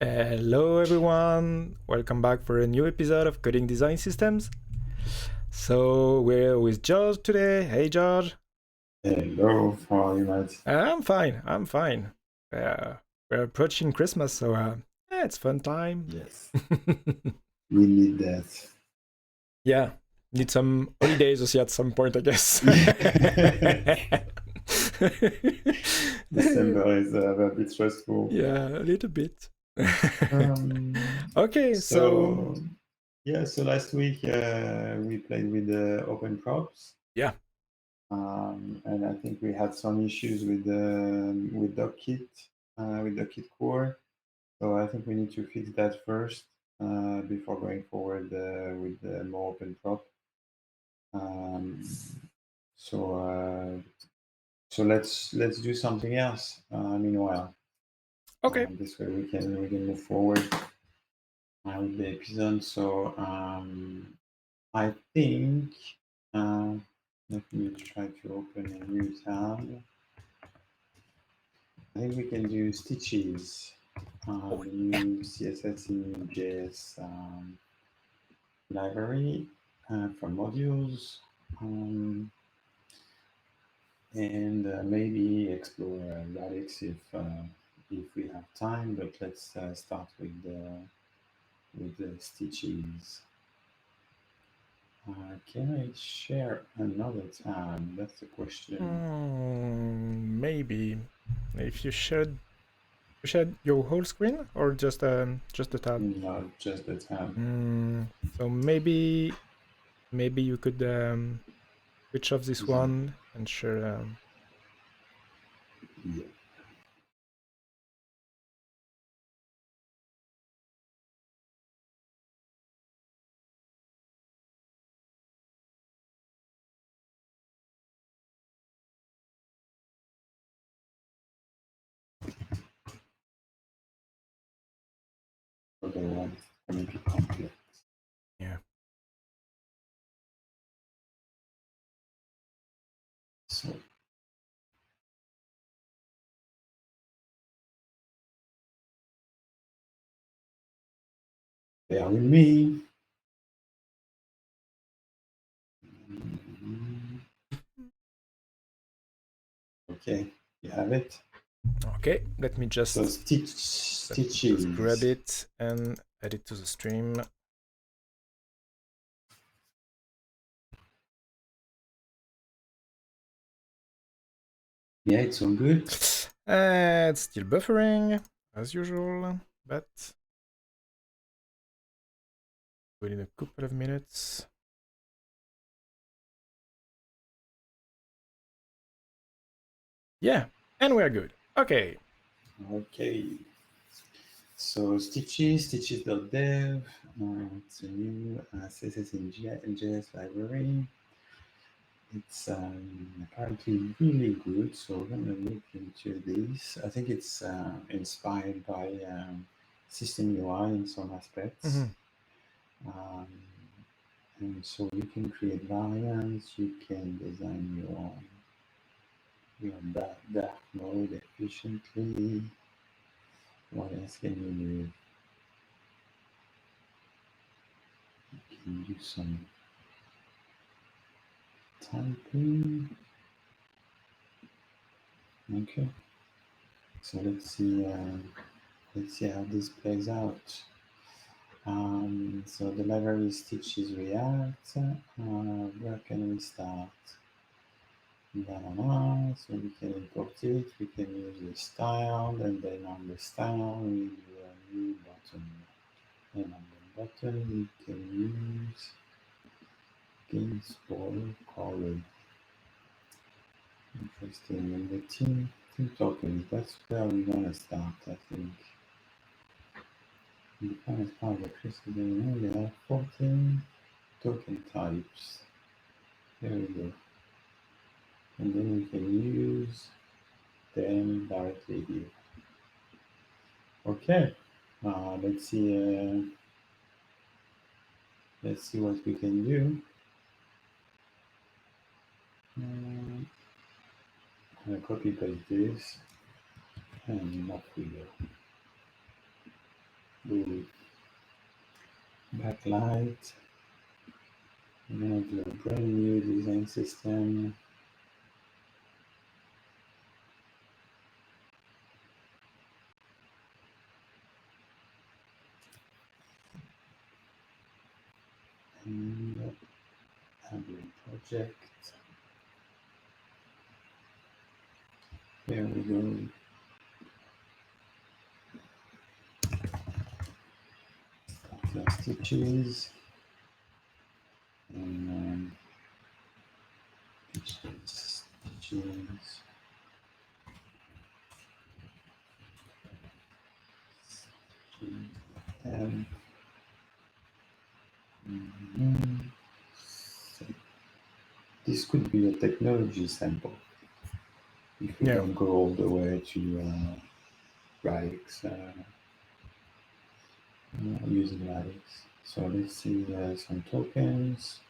Hello everyone, welcome back for a new episode of Coding Design Systems. So we're with George today. Hey George. Hello, how are you, mate? I'm fine. We're approaching Christmas, so yeah, it's fun time. Yes, we need that. Yeah, need some holidays also at some point, I guess. December is a bit stressful. Yeah, a little bit. Um, Okay, so so last week we played with the open props. yeah. And I think we had some issues with Dockit, with Dockit core. So I think we need to fix that first before going forward with the more open prop. Um, so let's do something else meanwhile. Okay. This way we can move forward with the episode. So I think let me try to open a new tab. I think we can do stitches. The new CSS-in-JS library from Modulz. And maybe explore RIOTS if we have time. But let's start with the stitches. Can I share another tab? That's the question. Maybe if you shared your whole screen or just the tab? No, just the tab. So maybe you could switch off this one and share. Yeah. Otherwise, it's going to be complex. Yeah. So bear with me. Okay, you have it. Okay, let me just So stitches. grab it and add it to the stream. Yeah, it's all good. It's still buffering as usual, but within a couple of minutes. Yeah, and we're good. Okay. Okay. So stitches.dev. It's a new CSS-in-JS library. It's apparently really good. So we're going to look into this. I think it's inspired by System UI in some aspects. And so you can create variants. You can design your dark mode efficiently. What else can you do? You can do some typing. Okay. So let's see how this plays out. So the library stitches React. Where can we start? So we can import it. We can use the style, and then on the style we do a new button. And on the button we can use Gainsborough color. Interesting. And the team tokens, that's where we're gonna start, I think. The final part of Christmas, there are 14 token types. There we go. And then we can use them directly here. Okay. Let's see what we can do. I'm gonna copy paste this and off we go. Boom. Backlight. I'm gonna do a brand new design system. And add a project. There we go. Start stitches. And stitches. And so this could be a technology sample if we don't go all the way to Radix, using Radix. So let's see some tokens.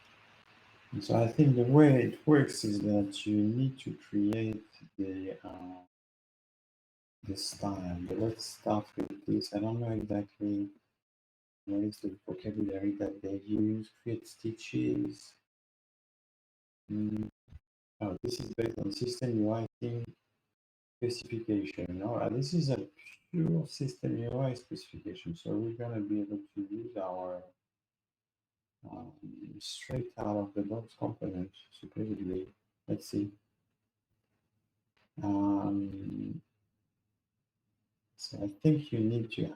And so I think the way it works is that you need to create the style. But let's start with this. I don't know exactly what is the vocabulary that they use. Create stitches. Oh, this is based on system UI theme specification. No, this is a pure system UI specification. So we're going to be able to use our straight out of the box component, supposedly. Let's see. So I think you need to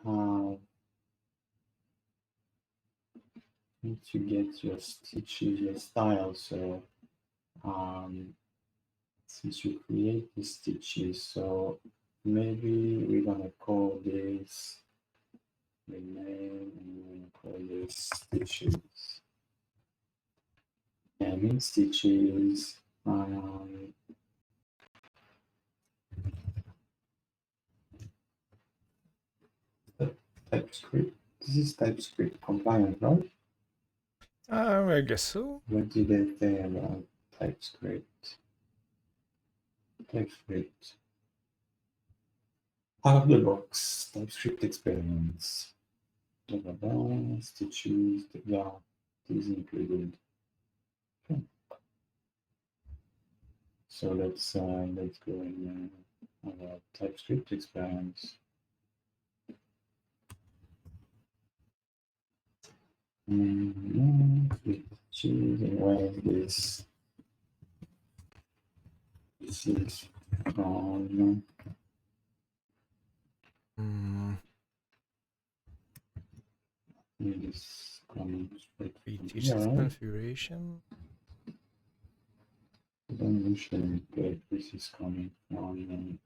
get your stitches, your style. So since you create the stitches, so maybe we're gonna call this the name, and we're gonna call this stitches. And in stitches, TypeScript. This is TypeScript compliant, right? I guess so. What did they say about TypeScript? TypeScript. Out of the box, TypeScript experiments. Stitches, yeah, this is included. Okay. So let's go in about TypeScript experiments. Where is this? This is from this comes Teach configuration. Don't mention that this is coming from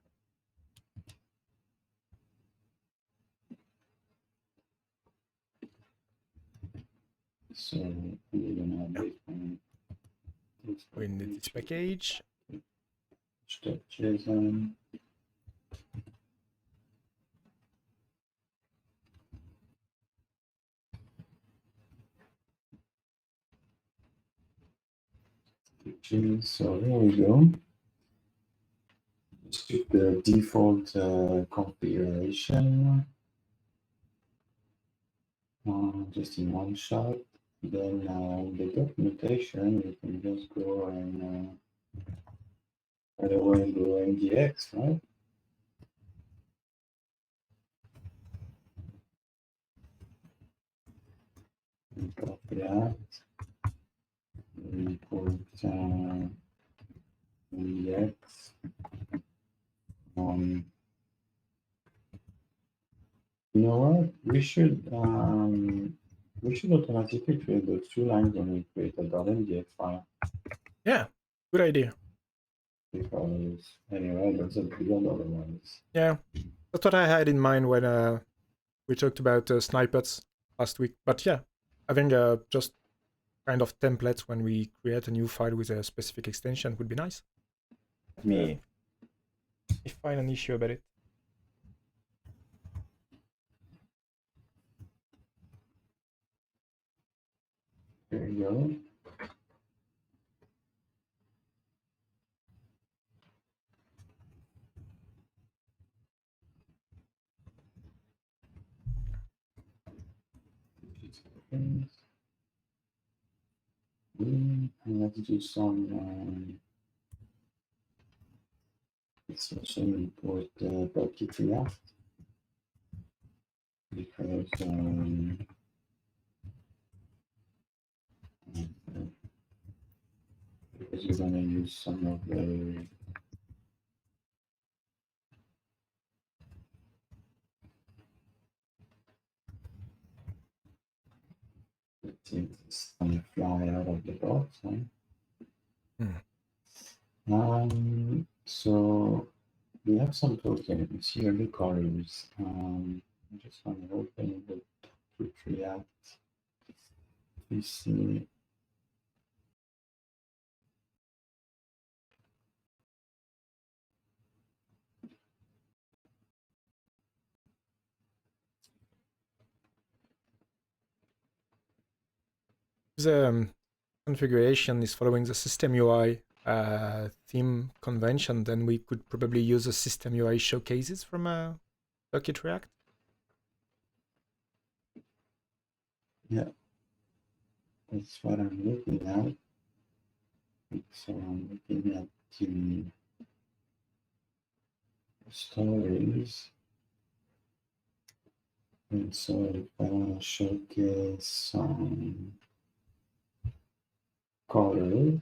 so we're gonna have this In the teach package. JSON. So there we go. Let's pick the default configuration just in one shot. Then the documentation, we can just go and by the way, go NDX, right? And copy that. Import NDX. You know what? We should automatically create those two lines when we create a .mdx file. Yeah, good idea. Because anyway, that's a beyond otherwise. Yeah, that's what I had in mind when we talked about snippets last week. But yeah, having just kind of templates when we create a new file with a specific extension would be nice. Let me find an issue about it. There you go. And let's do some. Let's also import Dockit-react because you're going to use some of the things going to fly out of the box. Huh? So we have some tokens here, the colors. I just want to open the Dockit-react. We see The configuration is following the system UI theme convention, then we could probably use the system UI showcases from Dockit-react. Yeah, that's what I'm looking at. So I'm looking at the stories. And so if I want to showcase some color,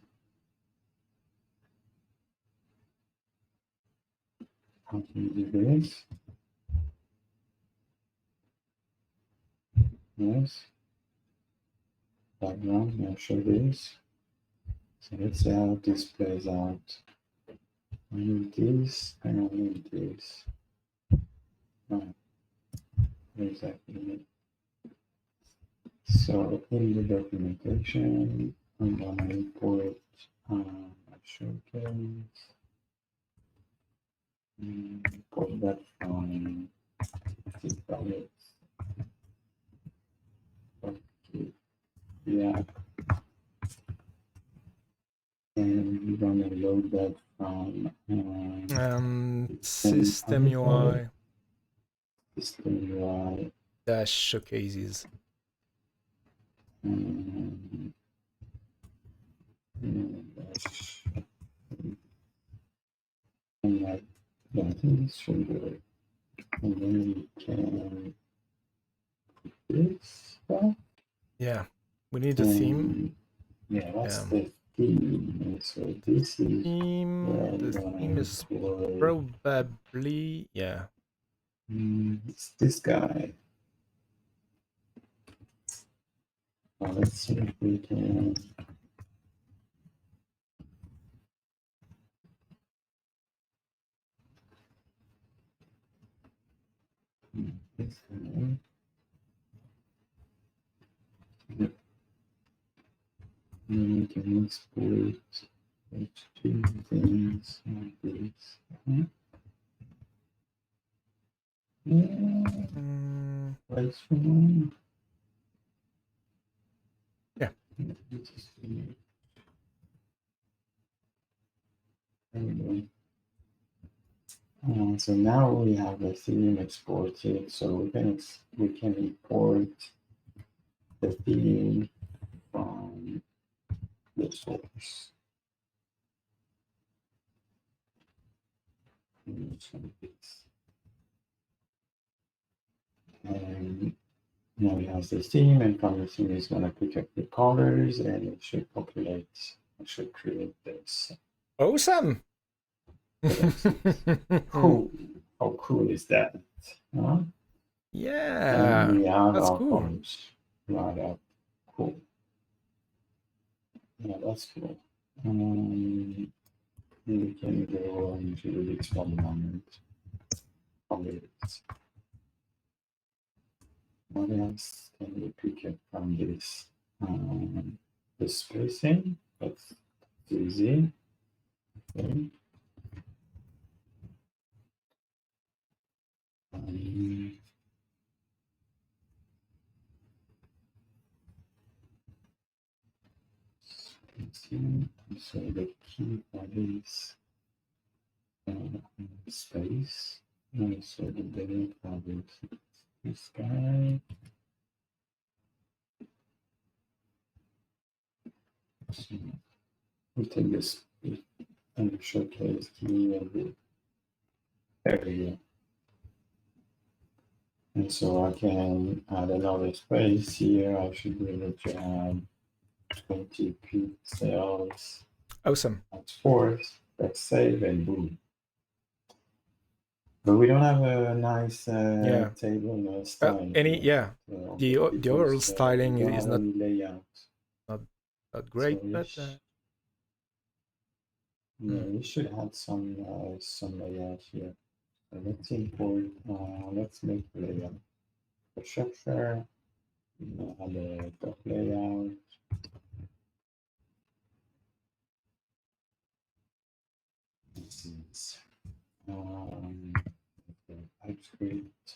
how can you do this? Yes. Background, I'll show this. So let's see how this plays out. I need this, and I need this. Right. Exactly. So in the documentation, I'm gonna import a showcase. Import that from Backlight. Okay. Yeah. And we're gonna load that from System UI system UI dash showcases. and like, yeah, I think this should work. And then we can this stuff. Yeah, we need a theme. Yeah, that's the theme. So this is theme. The theme is probably, yeah. It's this guy. Let's see if we can. This guy. Yep. And we can export two things like this. Right from yeah. Anyway. So now we have a theme exported, so we can import the theme from the source. And now we have the theme, and from the theme is going to pick up the colors, and it should populate. It should create this. Awesome! Cool. How cool is that? Huh? Yeah, and we have that's our cool. colors. Right up. Cool. Yeah, that's cool. We can go into the experiment of it. What else can we pick up from this? The spacing, that's easy. Okay. So the key for this space. So the data for this guy. So we take this and showcase the area. And so I can add another space here. I should be able to add 20 pixels. Awesome. That's force. Let's save and boom. But we don't have a nice table style. The overall styling is not layout. Not great, so but yeah, we should have some layout here. So let's import. Let's make the layout. The structure. Add a top layout. This is TypeScript.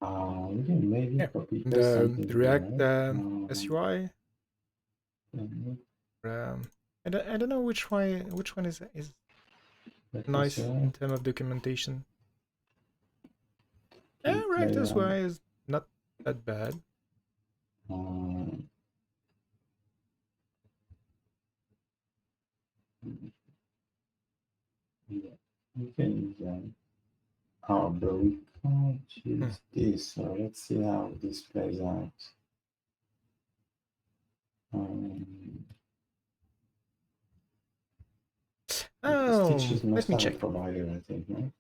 We can maybe copy paste something the React SUI. I don't know which one is nice in terms of documentation. Yeah, React SUI is not that bad. Yeah, we can use that. Oh, but we can't use this. So let's see how this plays out. Stitches must let me have check. a provider, I think, right?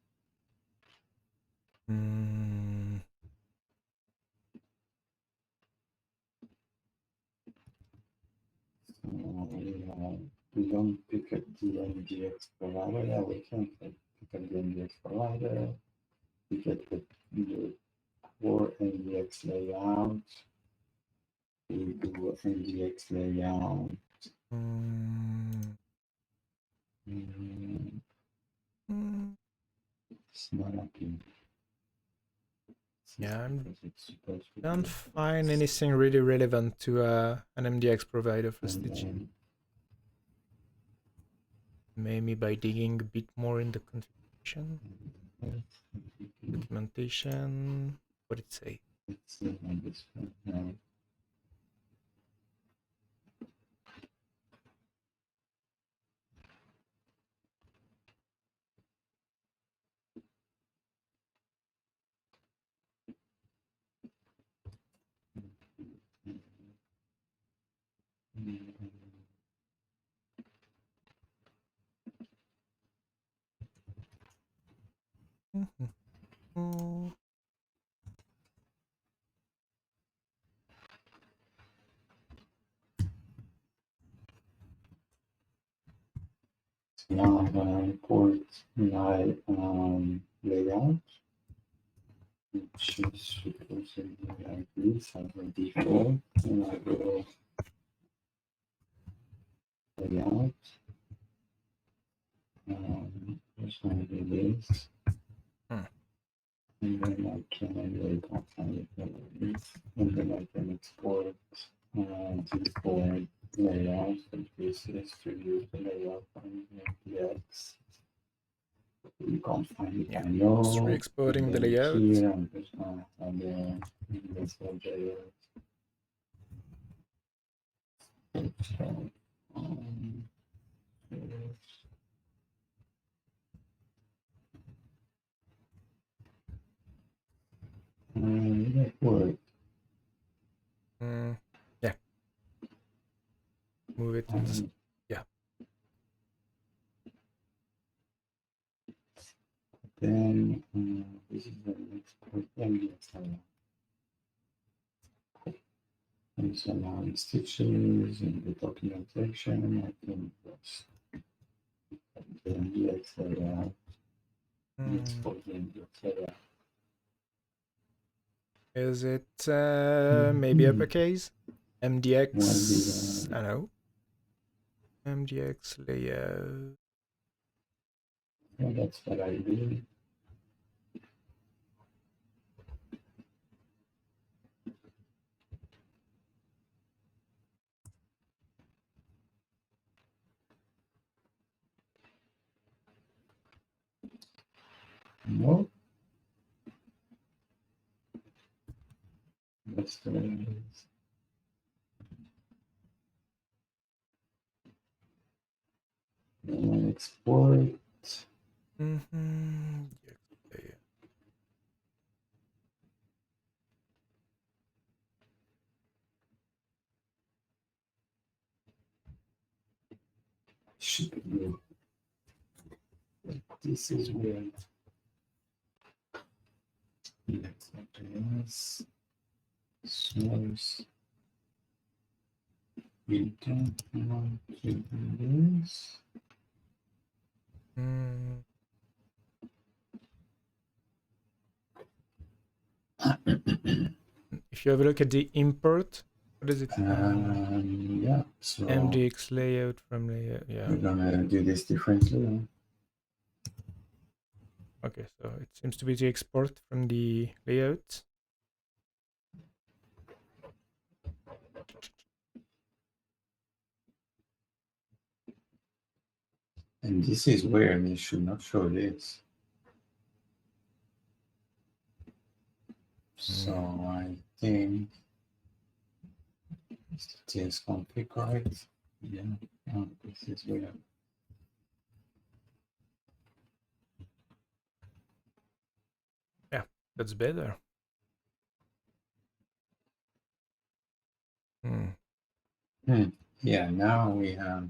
We don't pick up the MDX provider. Yeah, we can pick up the MDX provider. We get the core MDX layout. We do MDX layout. It's not happening. Yeah, I don't find anything really relevant to an MDX provider for stitching. Maybe by digging a bit more in the configuration, documentation. What did it say? Let's see on this one now. So now I'm going to import my layout, which is supposed to be like this as a default. And I go layout. Just going to do this. And then I can find it and then I can export to layout, and this is to use the layout on MDX. You can't find it. I know. Just re-exporting the layout. Here I'm just gonna add the CSS-in-JS. That worked. Yeah. Move it. Yeah. Then this is the export MDX layout. And so now in stitches in the documentation, I can just the MDX layout. Export the MDX layout. Is it maybe uppercase? MDX, I know. MDX layout. Yeah, that's what I do. No. That's the way it is. export. Mm-hmm. Yeah. Should be. This is weird. Yes. Source. We don't want to do this. Mm. If you have a look at the import, what is it? Yeah, so MDX layout from layout. Yeah. we're gonna do this differently. Huh? Okay, so it seems to be the export from the layout. And this is where they should not show this. So I think is the TS config correct? Yeah, oh, this is where. Yeah, that's better. Yeah, now we have,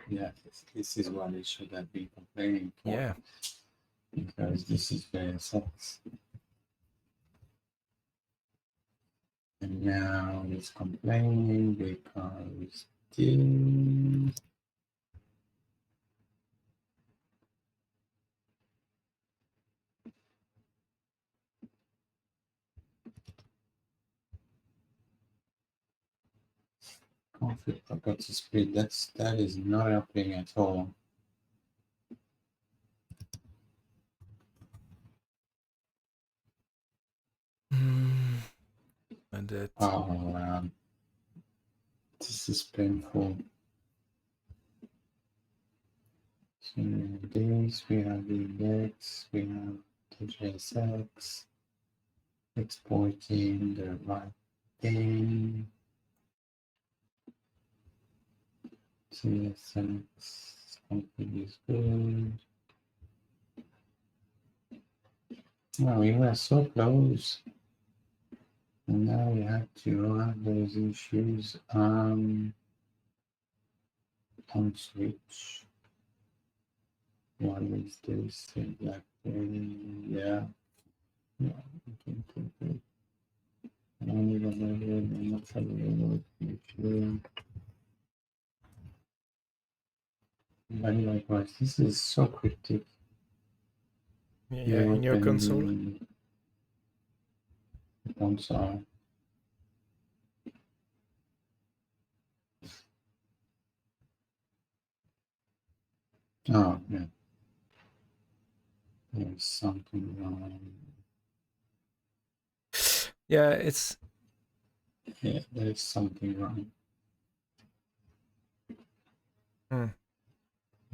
yeah, this is what it should have been complaining for. Yeah. Because this is CSS. And now it's complaining because this. Conflict property split, that is not helping at all. And that. Oh, this is painful. So this, we have the index, we have the JSX, exporting the right thing. CSS config is good. Wow, we were so close. And now we have to have those issues on switch. What is this? BlackBerry, yeah. Yeah, okay. I don't even know I'm not familiar with future. But likewise, this is so cryptic. Yeah, in your console. Console. Oh, yeah. There's something wrong. Yeah, it's. Yeah, there's something wrong.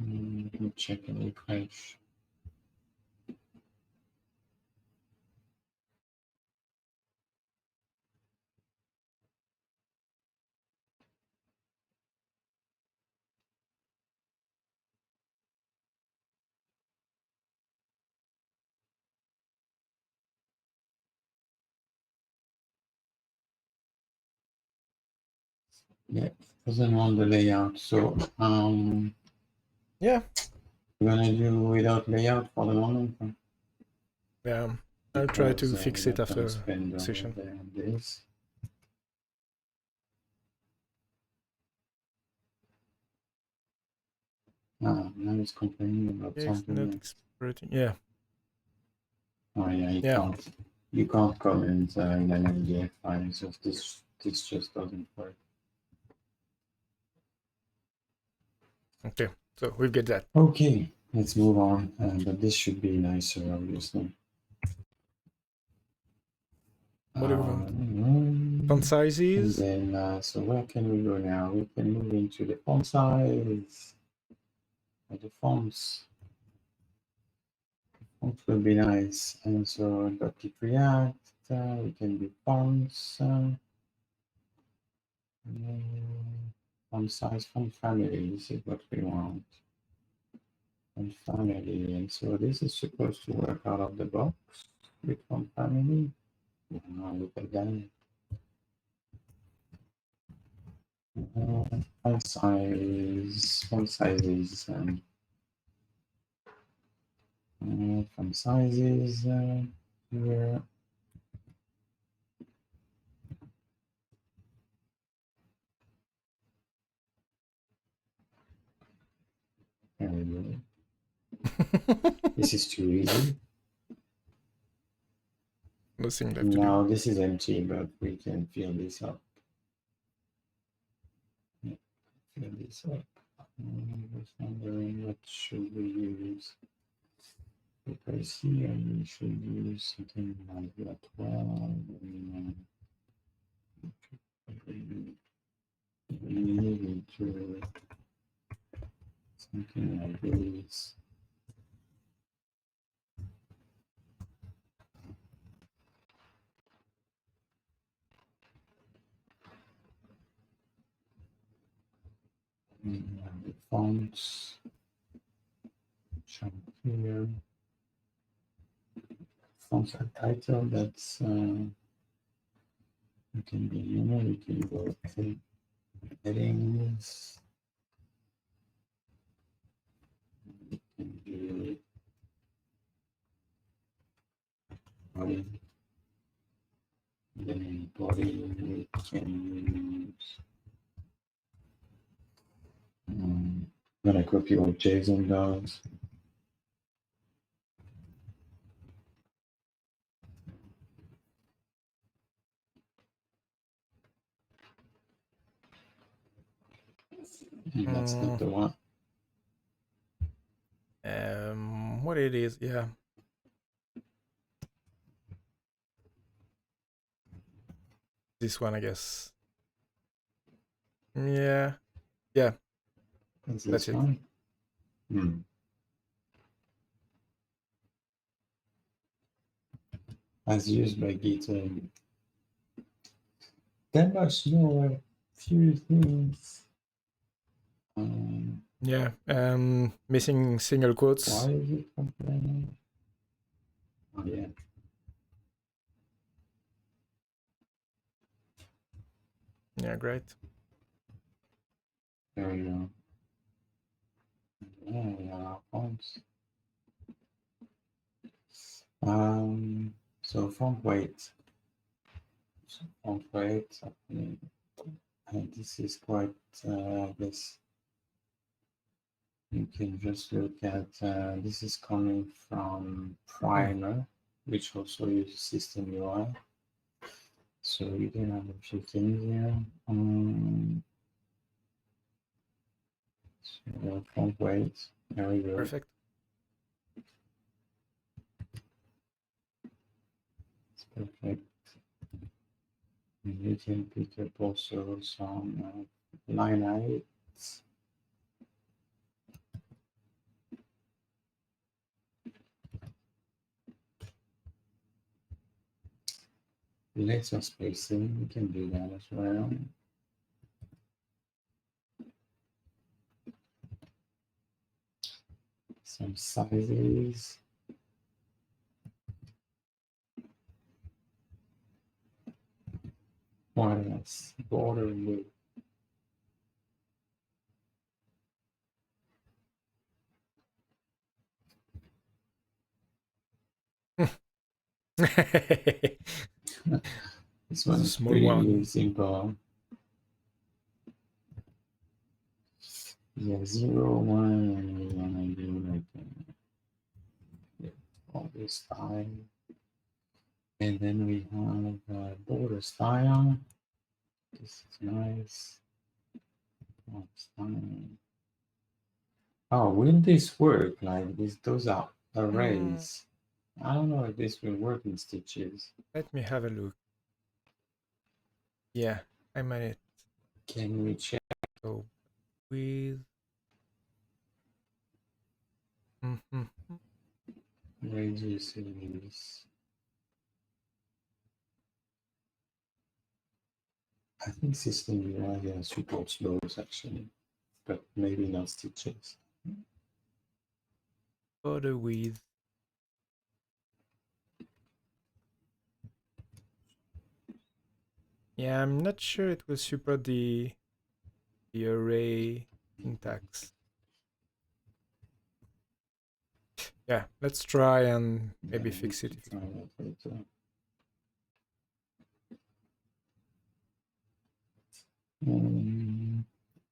Let me check and refresh. Yeah, it doesn't want the layout. So Yeah. we're gonna do without layout for the moment. Yeah. I'll try to fix it after session. This. Now it's complaining about Yeah, it's something. not exporting. Yeah. Oh yeah, you can't comment in an MDF file. So this just doesn't work. Okay, so we've got that. Okay, let's move on. But this should be nicer, obviously. What do we want? Font sizes. And then, so where can we go now? We can move into the font size. The fonts. Fonts will be nice. And so Dockit-react, we can do fonts. Font size, font family. This is what we want. And family, and so this is supposed to work out of the box with one family. Look at that. Font sizes, font sizes here. There we go. This is too easy. Nothing left to do. Now this is empty, but we can fill this up. Yeah, fill this up. I was wondering what should we use. Because here we should use something like that. Well, we need to something like this. The fonts, jump here. Fonts and title, that's you can be you can go headings. You can do body. Then body we can use. I'm gonna copy what JSON does. And that's not the one. What it is, yeah. This one, I guess. Yeah. Yeah. That's it. One? As used by GitHub. There must know a few things. Yeah, missing single quotes. Why is it complaining? Oh, yeah. Yeah, great. There we go. Yeah, we have our fonts. So font weight. So font weight, and this is quite, I guess, you can just look at, this is coming from Primer, which also uses System UI. So you can have a few things here. So font weight, there we go. Perfect. It's perfect. And you can pick up also some line heights. Laser spacing, we can do that as well. Some sizes. What else? Border width. This one is pretty simple. Yeah, 0, 1, and we want to do like all this style. And then we have border style. This is nice. Oh, will this work? Like this, those are arrays. I don't know if this will work in stitches. Let me have a look. Yeah, I managed. Can we check? So with radiuses. I think System UI supports those actually, but maybe not stitches. border width. Yeah, I'm not sure it will support the array syntax. Yeah, let's try and maybe fix it.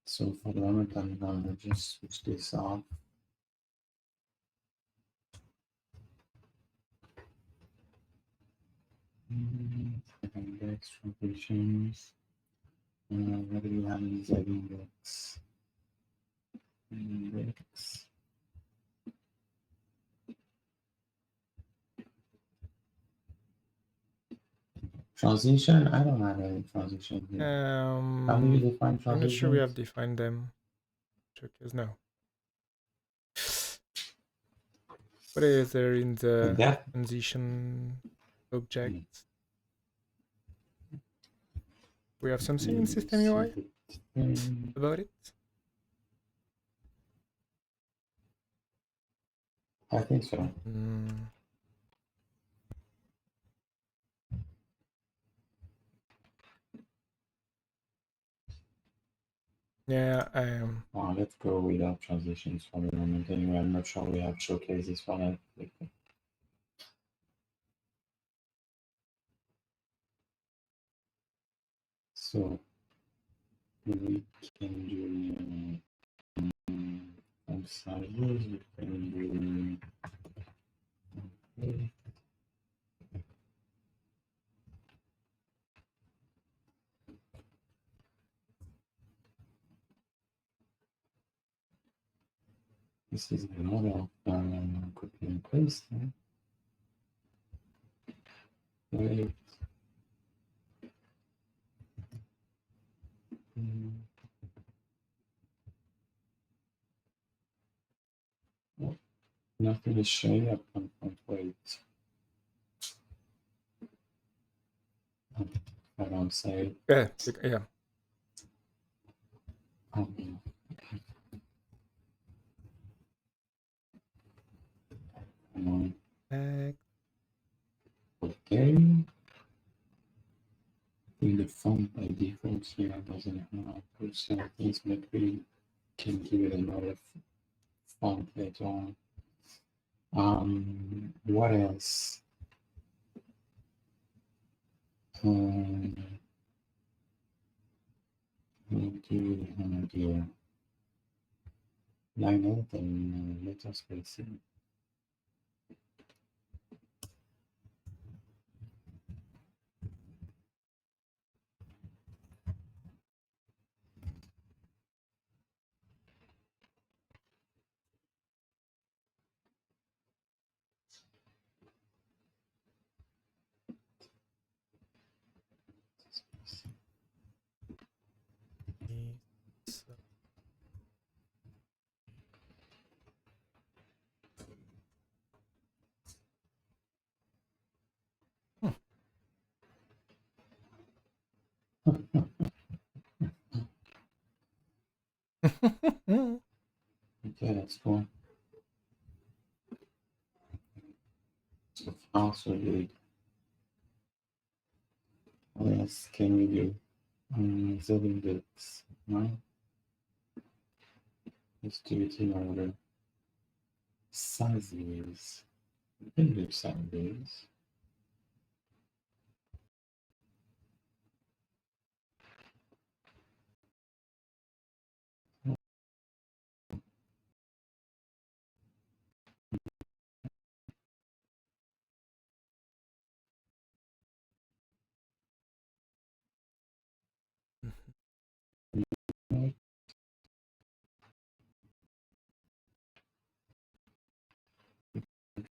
So for the moment, I'm gonna just switch this off. Index transitions. What do we have in Z index? Index. Transition? I don't have any transition here. How do you define transitions? I'm not sure we have defined them. Check yes, no. What is there in the transition object? We have something in system UI about it? I think so. Yeah, let's go without transitions for the moment. Anyway, I'm not sure we have showcases for that. So we can do sizes. We can do. Okay. This is a lot of copy and paste. Wait. Nothing is showing up on wait. I don't say. Yeah. Okay. In the font by default here doesn't have certain things, but we can give it another font later on. What else? Line 8 and letter spacing. Okay, that's cool. So far, so good. What else can we do? Z index, right? Let's do it in order. Sizes. We can do sizes.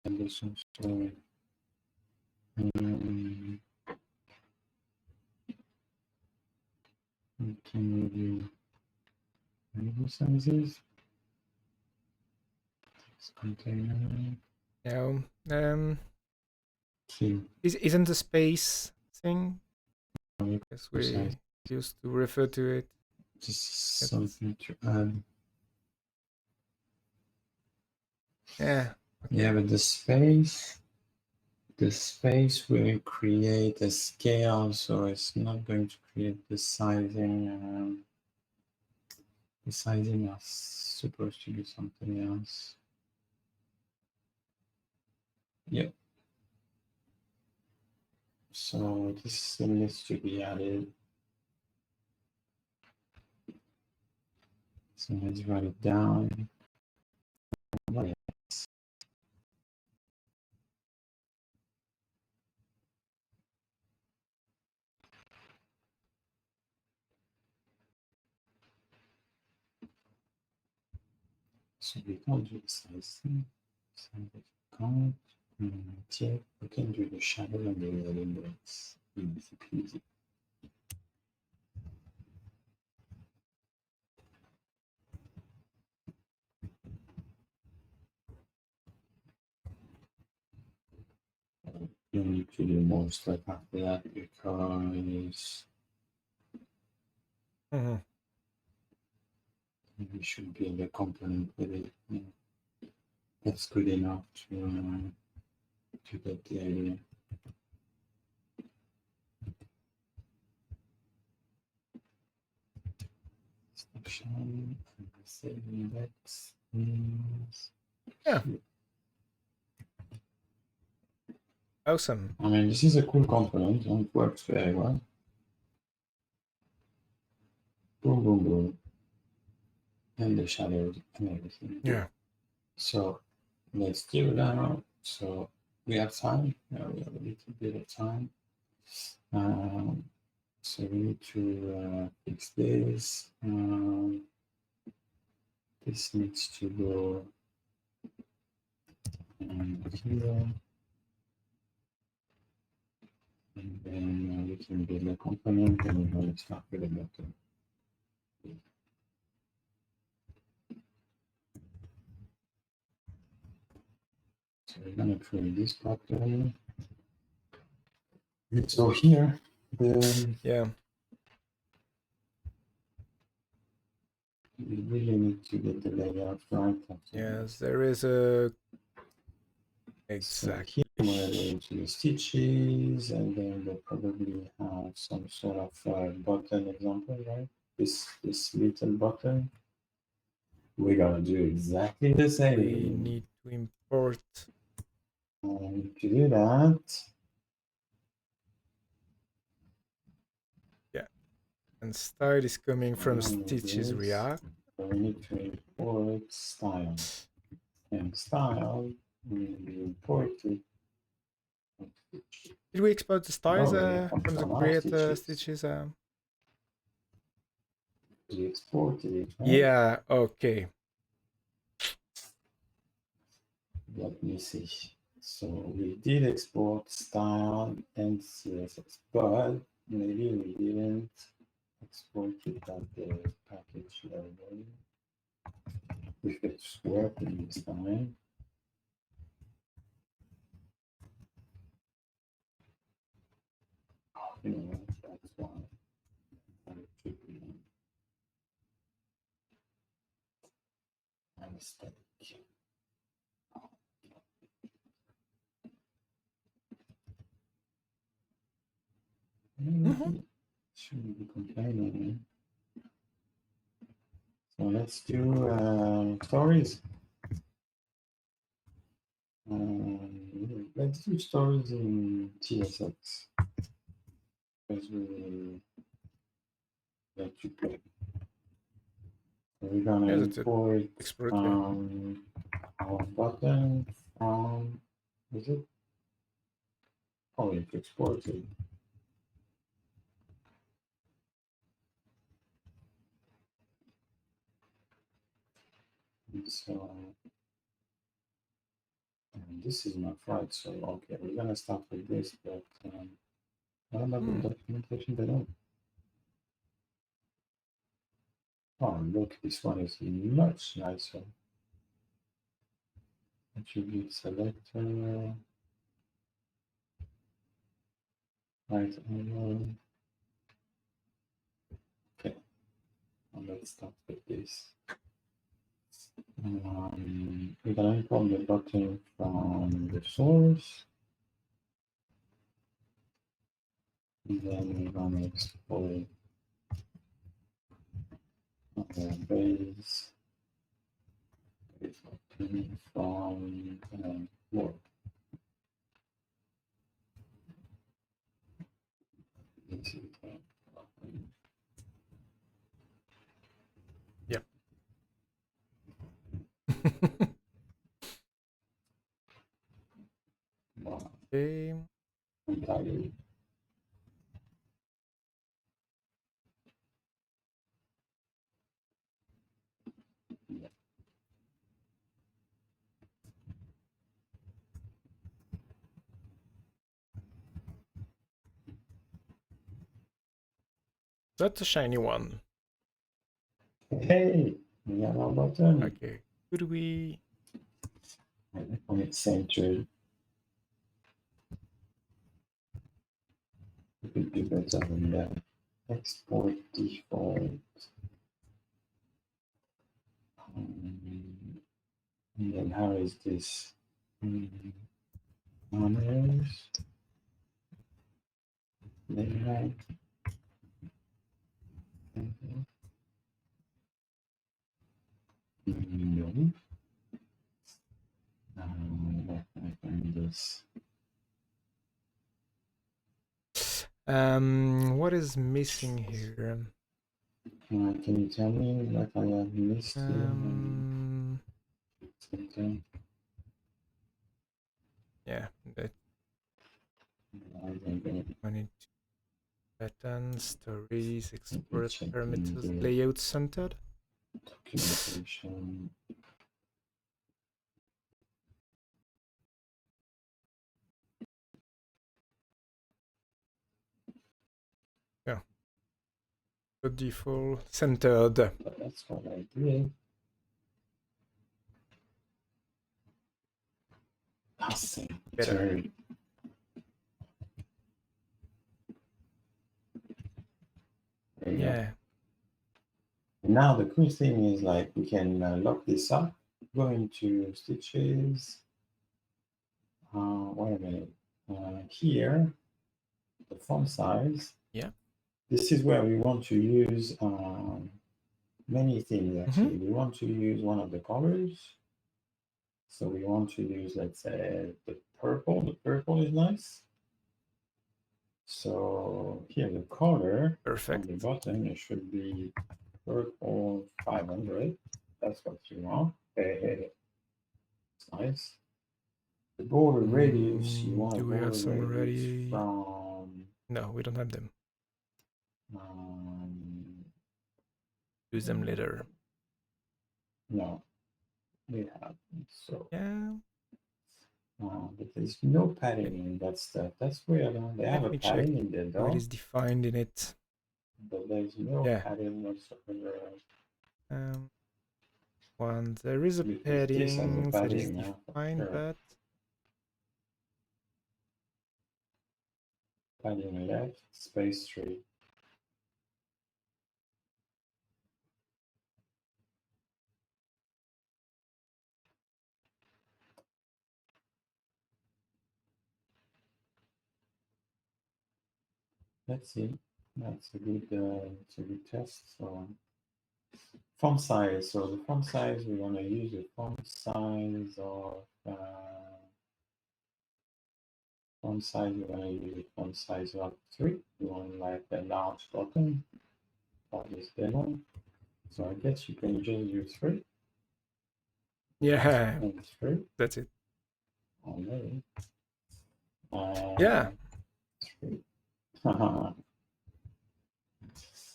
Condition story. We can review variable sizes. Text container. Yeah. Isn't the space thing? Yes, we used to refer to it. Just something to add. Yeah, Yeah, but the space will create a scale, so it's not going to create the sizing. The sizing is supposed to be something else. Yep. So this needs to be added. So let's write it down. So we can't do the size thing. So we can't. Check. We can do the shadow and the red index. Easy peasy. You need to do more stuff after that because we should build a component with it. Yeah. That's good enough to get the idea. Section and the save index is Yeah. Awesome. I mean, this is a cool component and it works very well. Boom, boom, boom. And the shadows and everything. Yeah. So let's do that. So we have time. Yeah, we have a little bit of time. So we need to fix this. This needs to go here. And then we can build a component and we're going to start with a button. So we're going to create this button. So here, Yeah. we really need to get the layout right. Yes, there is a exactly. So here we're going to the stitches, and then we'll probably have some sort of button example, right? This little button. We're gonna do exactly the same. We need to import. And to do that, Yeah, and style is coming from Stitches-react. we need to import style, and style will be imported. Did we export the styles from the create stitches. stitches? We exported it, right? Yeah, okay. Let me see. So we did export style and CSS, but maybe we didn't export it at the package level. If it's working this time. You know what? That's why it should be a mistake. Shouldn't be complaining. So let's do stories. Let's do stories in CSS because we will let you play. So we're gonna import our button from, is it? Oh, it's exported. So this is not right. So okay, we're gonna start with this, but what about the documentation they don't? Oh, look, this one is much nicer. Attribute selector, right arrow. Okay, well, let's start with this. We're gonna import the button from the source. And then we're gonna export the base button from work. Yep. Okay. That's a shiny one. Hey, we have our button. Okay. Could we? On its centered. It could be better than that. Export default. And then how is this? Honors. Layout. No. I find this. What is missing here? Can you tell me what I have missed here? Okay. Yeah, that I need patterns, stories, export parameters, layout centered. Documentation. Yeah. The default centered. But that's what I did. Centered. Yeah. Now the cool thing is like we can lock this up, go into stitches. Wait a minute. Here, the font size. Yeah. This is where we want to use many things actually. We want to use one of the colors. So we want to use, let's say, the purple. The purple is nice. So here the color Perfect. on the bottom, it should be purple 500. That's what you want. It's nice. The border radius, you want do we have some ready? From... No, we don't have them. Use them later. No, we have. So yeah. But there's no padding in that stuff. That's weird. They have a padding in there though. It is defined in it. But there's no padding whatsoever. There is a padding that is defined, sure. but padding left, space 3. Let's see. That's a good test. So font size. So the font size, we want to use the font size of font size. We're going to use the font size of 3. We want like a large button for this demo. So I guess you can just use 3. Yeah, and 3. That's it. Already. Yeah. 3.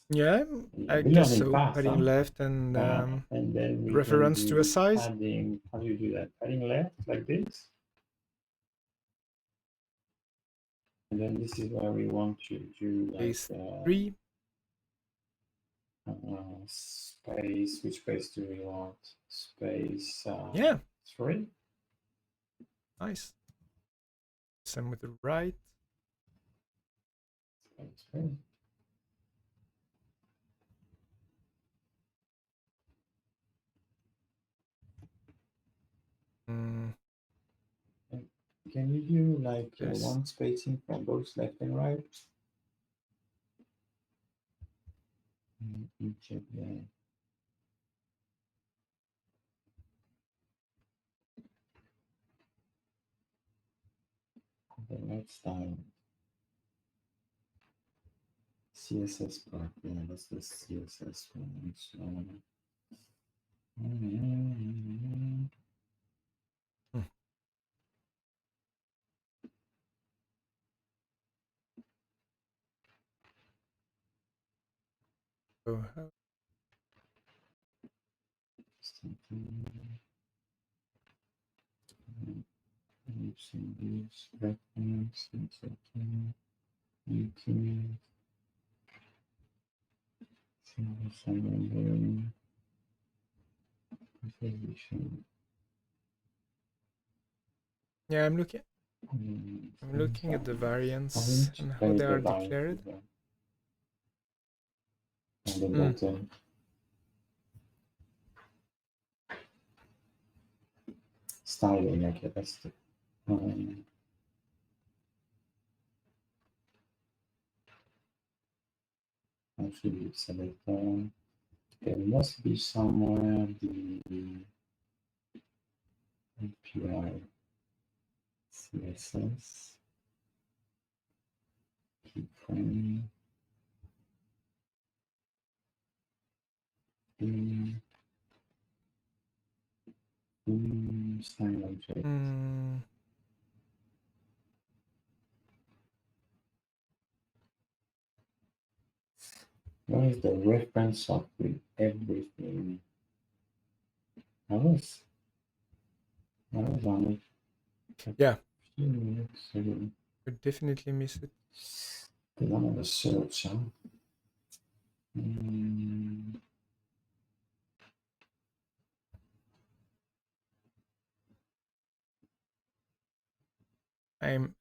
Yeah, I guess so. Padding left and then we reference to a size. Padding, how do you do that? Padding left like this. And then this is where we want to do like space 3. Space. Which space do we want? Space. 3. Nice. Same with the right. Space 3. Mm, Can you do like Yes. one spacing from both left and right? Each of the right style. CSS part, yeah, that's the CSS one. So, hmm. So, using these reference, okay, YouTube, yeah, I'm looking at the variants to and how play they the are line declared. on the Mm. bottom. Styling, okay, that's the actually select there must be somewhere the API CSS keyframe style object. Mm. Where is the reference of with everything? I was on it. Yeah, Few minutes ago. you definitely miss it. Because I'm gonna search, huh? Mm,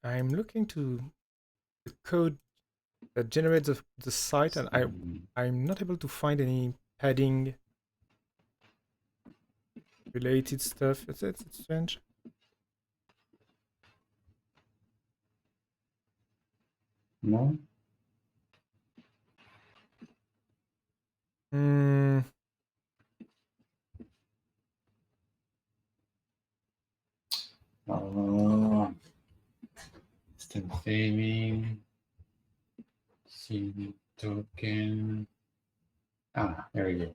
I'm looking to the code that generates the site, and I'm not able to find any padding related stuff. It's strange. no? Mm. Still saving. See token. Ah, there we go.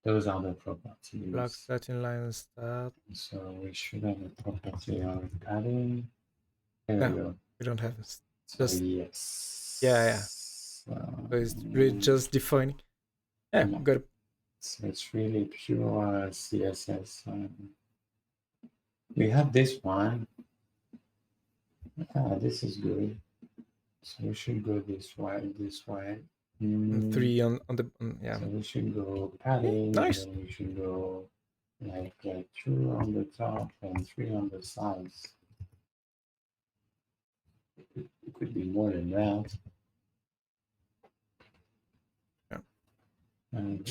Those are the properties. Block that inline and start. So we should have a property of padding. There we No, go. we don't have So just yes. yeah. So it's really just defining. Yeah, no. got it. So it's really pure CSS. We have this one. This is good. So we should go this way, this way. And 3 on the yeah. So we should go padding, Nice. and then we should go like 2 on the top and 3 on the sides. It could be more than that. Yeah. And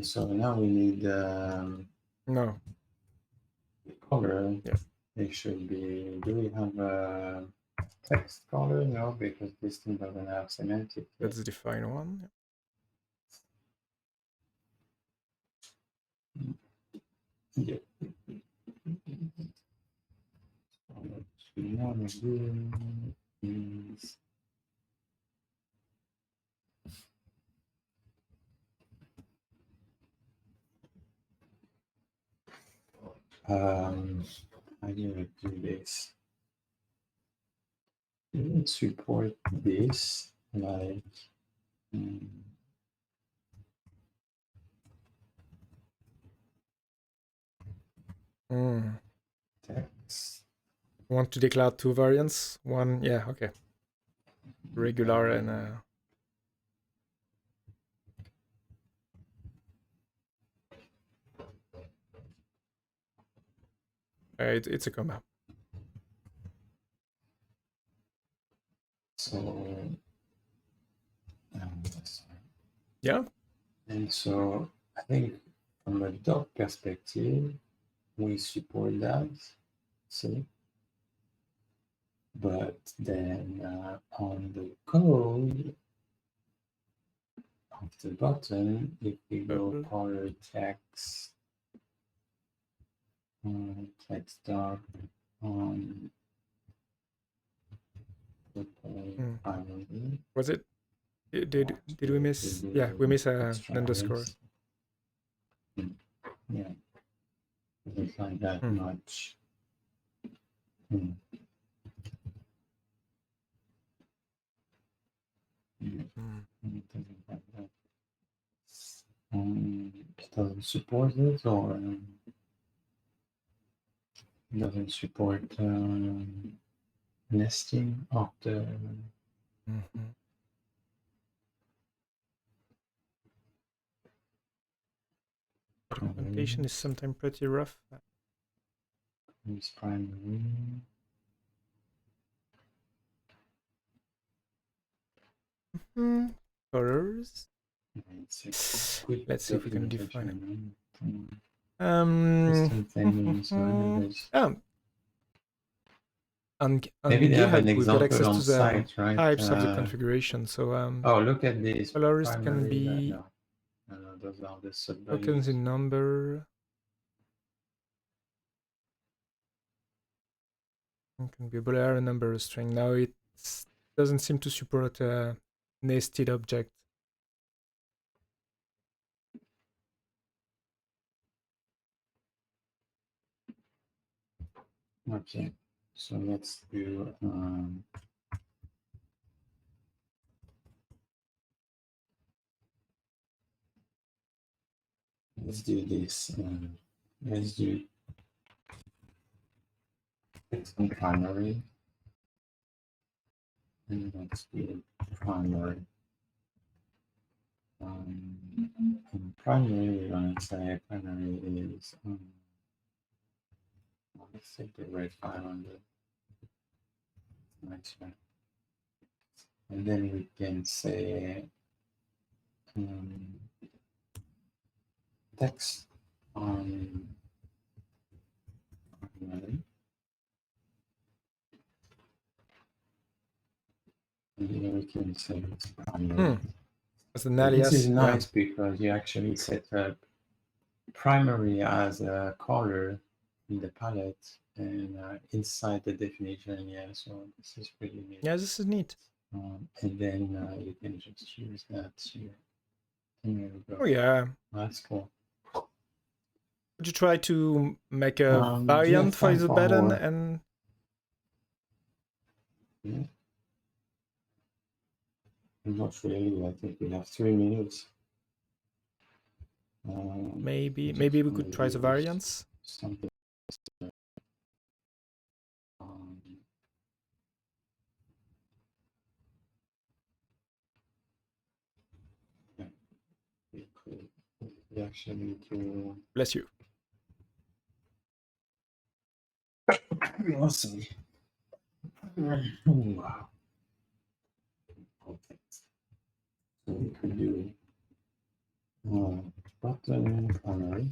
so now we need No. the color. Yeah. It should be. Do we have a text color? No, because this thing doesn't have semantic. That's the define one. Yeah. What we want to do is how do you do this? You would support this like text. Want to declare 2 variants? One, yeah, okay. Regular and it's a comma. So Yeah. and so I think from a doc perspective, we support that, see? But then on the code of the button, if we go color text, text dark on the primary. Was it? Did we miss? Yeah, we miss an underscore. Yeah, it's like that much. It doesn't support it, or doesn't support nesting of the. Documentation is sometimes pretty rough. It's primary. Colors. Let's see if we can define it. On Maybe they have an GitHub, we've got access example on to the site, right? types of the configuration. So oh, look at this. colors can be those are the tokens in number. It can be a boolean, a number, a string. Now it doesn't seem to support a nested object. Okay, so let's do let's do this. Let's do some primary, and let's do primary. In primary, we're going to say primary is let's take the red 500. Nice one. And then we can say text on primary. And here we can say it's primary. As an alias, this is nice because you actually set up primary as a color in the palette and inside the definition. Yeah, so this is pretty neat. Yeah, this is neat. And then you can just use that here. There we go. Oh yeah, that's cool. Would you try to make a variant for the button and? Yeah. Not really. I think we have 3 minutes. Maybe we could try the variants. Something. Yeah. We actually need to. Bless you. Awesome. Wow. Okay. So we could do button primary.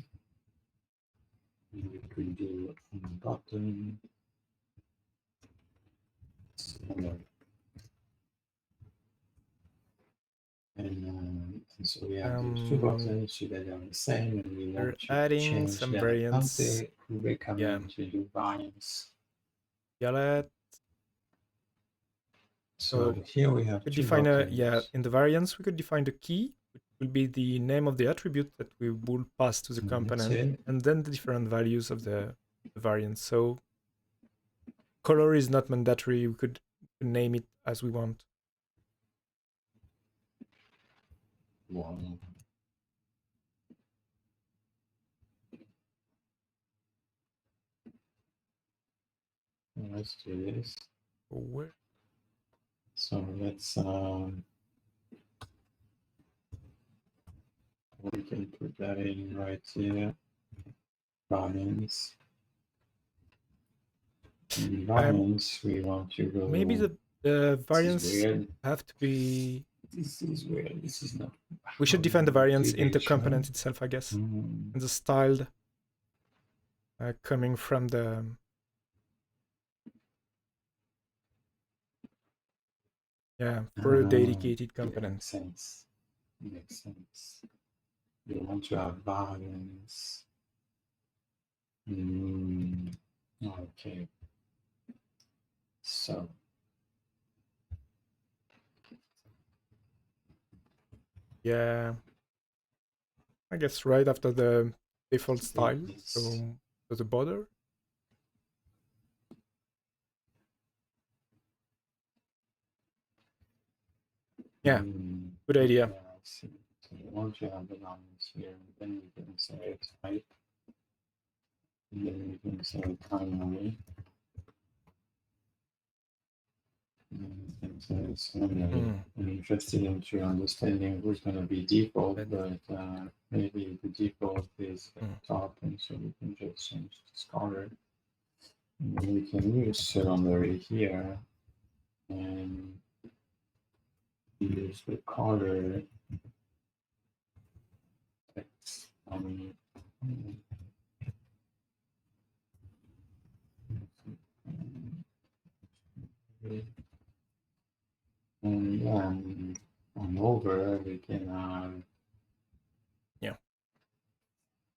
We could do button primary. And so we have these 2 buttons that are the same, and we want to adding change some that. variants. We recommend to do variants. Yeah. So here we have could 2 define buttons. in the variants we could define the key, which will be the name of the attribute that we will pass to the component, and then the different values of the variants. So color is not mandatory. We could name it as we want. Wow. Let's do this. Where? So let's we can put that in right here. Variants. In variants, we want to go. Maybe the variants have to be. This is weird. This is not. We should define the variants in the component itself, I guess. In the styled coming from the for a dedicated component. Makes sense. Makes sense. You want to have variance. Okay. So yeah, I guess right after the default style, so the border. Yeah, good idea. Yeah, I see. So you want to have the variance here, then you can say type, and then you can say primary. I'm interested into understanding who's going to be default, but maybe the default is top, and so we can just change this color. And then we can use secondary here and use the color text. And on over, we can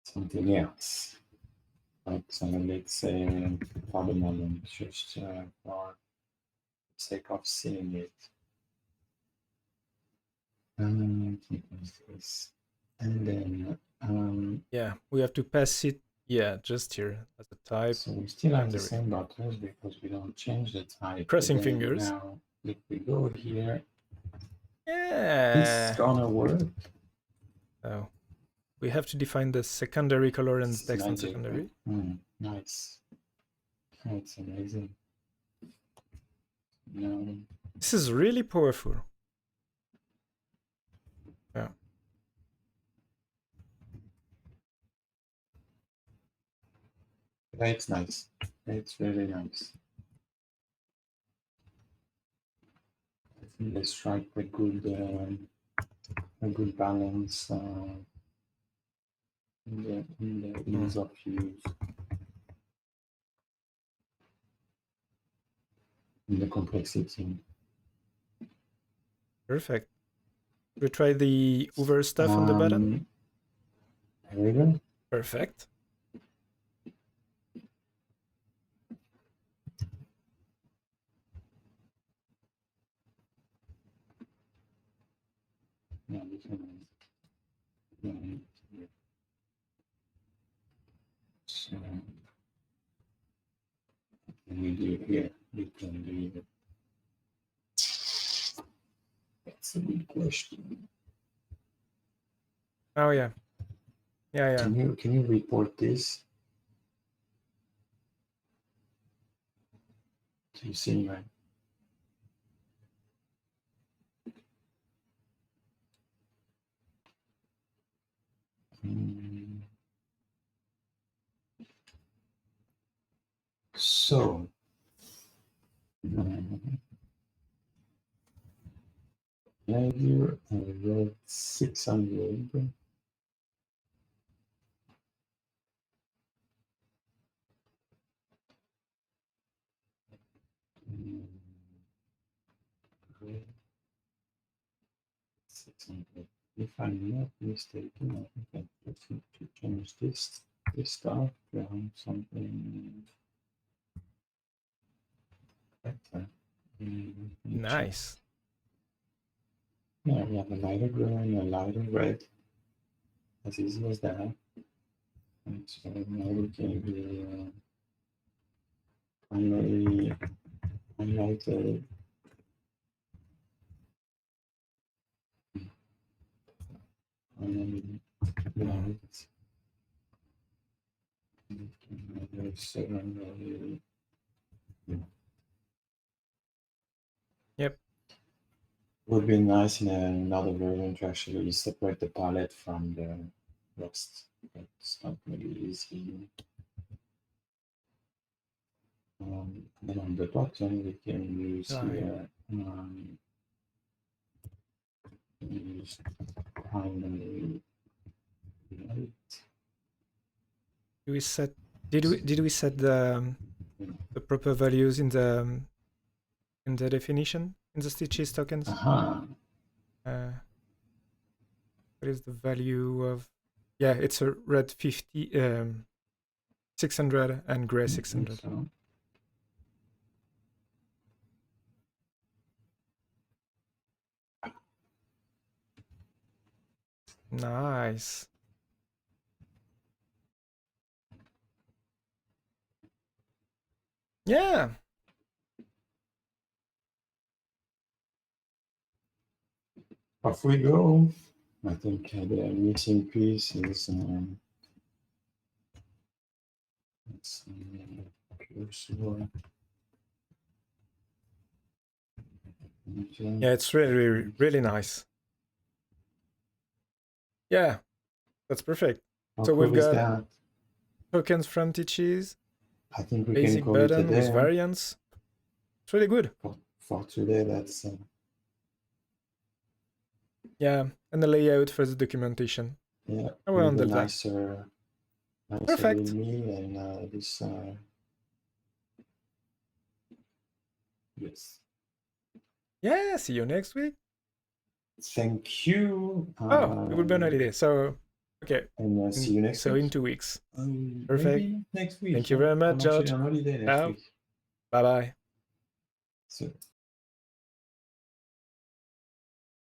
something else. Like let's say for the moment, just for the sake of seeing it. And then we have to pass it just here as a type. So we still have the same buttons because we don't change the type. Crossing fingers. Now if we go here, it's gonna work. So we have to define the secondary color and the text on secondary. Nice. That's amazing. No. This is really powerful. Yeah. It's nice. It's really nice. I think they strike a good balance in the ease of use. In the complexity. Perfect. We try the over stuff on the button. There we go. Perfect. So we do here. We can do it. That's a good question. Oh yeah. Yeah. Can you report this? Do you see right? So value wrote 600. If I'm not mistaken, I think I just need to change this stuff around something better. Nice. Yeah, we have a lighter green, a lighter red. As easy as that. And so now we can be primarily highlighted. Light. Yep. Would be nice in another version to actually separate the palette from the rest. It's not really easy. Then on the bottom, we can use here use primary light. Do we set Did we set the proper values in the definition in the stitches tokens? Aha. What is the value of? Yeah, it's a red 50, 600 and gray 600. So. Nice. Yeah. Off we go. I think the missing piece is let's see, Yeah, it's really, really nice. Yeah, that's perfect. How So cool we've is got that? tokens from Teaches, I think we basic can call it a button day. with variants. It's really good. For today, that's Yeah, and the layout for the documentation. yeah, I will handle that. nicer Perfect. than me, and this yes. Yeah, see you next week. Thank you. Oh, it will be on holiday, so okay. And see you next so week. in 2 weeks. Perfect. Maybe next week. Thank you very much, I'm actually George. on holiday next Ciao. week. Bye bye. So.